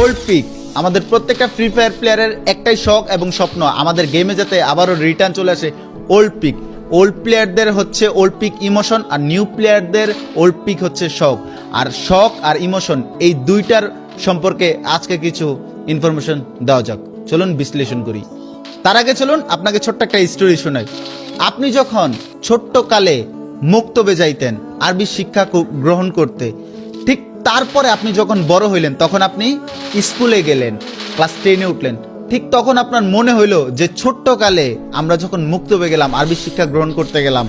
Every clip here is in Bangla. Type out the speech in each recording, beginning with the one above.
ওল্ড পিক আমাদের প্রত্যেকটা ফ্রি ফায়ার প্লেয়ারের একটাই শখ এবং স্বপ্ন আমাদের গেমে যাতে আবারও রিটার্ন চলে আসে ওল্ড পিক। ওল্ড প্লেয়ারদের হচ্ছে ওল্ড পিক ইমোশন, আর নিউ প্লেয়ারদের ওল্ড পিক হচ্ছে শখ। আর শখ আর ইমোশন এই দুইটার সম্পর্কে আজকে কিছু ইনফরমেশন দেওয়া যাক, চলুন বিশ্লেষণ করি। তার আগে চলুন আপনাকে ছোট্ট একটা স্টোরি শোনাই। আপনি যখন ছোট্ট কালে মুক্তবে যাইতেন আরবি শিক্ষা গ্রহণ করতে, ঠিক তারপরে আপনি যখন বড় হইলেন তখন আপনি স্কুলে গেলেন, ক্লাস 10-এ উঠলেন, ঠিক তখন আপনার মনে হইলো যে ছোট্ট কালে আমরা যখন মুক্তবে গেলাম আরবি শিক্ষা গ্রহণ করতে গেলাম,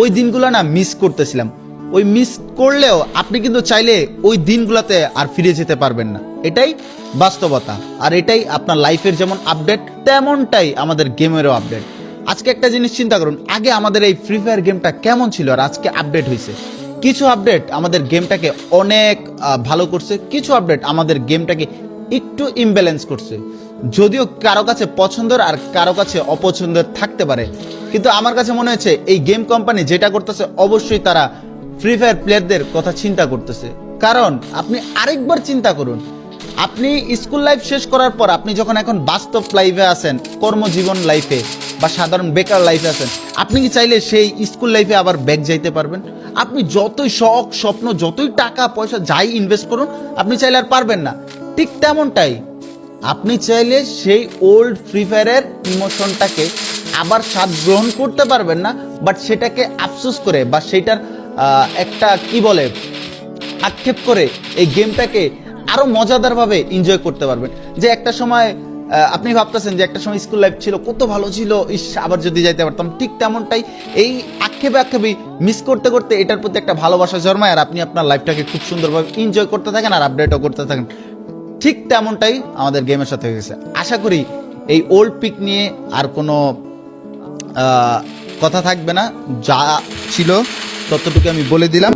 ওই দিনগুলো না মিস করতেছিলাম। ওই মিস করলেও আপনি কিন্তু চাইলে ওই দিনগুলোতে আর ফিরে যেতে পারবেন না। এটাই বাস্তবতা, আর এটাই আপনার লাইফের যেমন আপডেট তেমনটাই আমাদের গেমেরও আপডেট। আজকে একটা জিনিস চিন্তা করুন, আগে আমাদের এই ফ্রি ফায়ার গেমটা কেমন ছিল আর আজকে আপডেট হয়েছে। কিছু আপডেট আমাদের গেমটাকে অনেক ভালো করছে, কিছু আপডেট আমাদের গেমটাকে একটু ইমব্যালেন্স করছে। যদিও কারো কাছে পছন্দের আর কারো কাছে অপছন্দের থাকতে পারে, কিন্তু আমার কাছে মনে হচ্ছে এই গেম কোম্পানি যেটা করতেছে অবশ্যই তারা ফ্রি ফায়ার প্লেয়ারদের কথা চিন্তা করতেছে। কারণ আপনি আরেকবার চিন্তা করুন, আপনি স্কুল লাইফ শেষ করার পর আপনি যখন এখন বাস্তব লাইফে আছেন, কর্মজীবন লাইফে বা সাধারণ বেকার লাইফে আছেন, আপনি কি চাইলে সেই স্কুল লাইফে আবার ব্যাক যাইতে পারবেন? আপনি যতই শখ স্বপ্ন যতই টাকা পয়সা যাই ইনভেস্ট করুন, আপনি চাইলে আর পারবেন না। ঠিক তেমনটাই আপনি চাইলে সেই ওল্ড ফ্রি ফায়ারের ইমোশনটাকে আবার স্বাদ গ্রহণ করতে পারবেন না, বাট সেটাকে আফসোস করে বা সেটার একটা কি বলে আক্ষেপ করে এই গেমটাকে আরো মজাদারভাবে এনজয় করতে পারবেন। যে একটা সময় আপনি ভাবতেছেন যে একটা সময় স্কুল লাইফ ছিল কত ভালো ছিল, ইস আবার যদি যাইতে পারতাম, ঠিক তেমনটাই এই আক্ষেপে মিস করতে করতে এটার প্রতি একটা ভালোবাসা জন্মায়, আর আপনি আপনার লাইফটাকে খুব সুন্দরভাবে এনজয় করতে থাকেন আর আপডেটও করতে থাকেন। ঠিক তেমনটাই আমাদের গেমের সাথে হয়ে গেছে। আশা করি এই ওল্ড পিক নিয়ে আর কোনো কথা থাকবে না, যা ছিল ততটুকু আমি বলে দিলাম।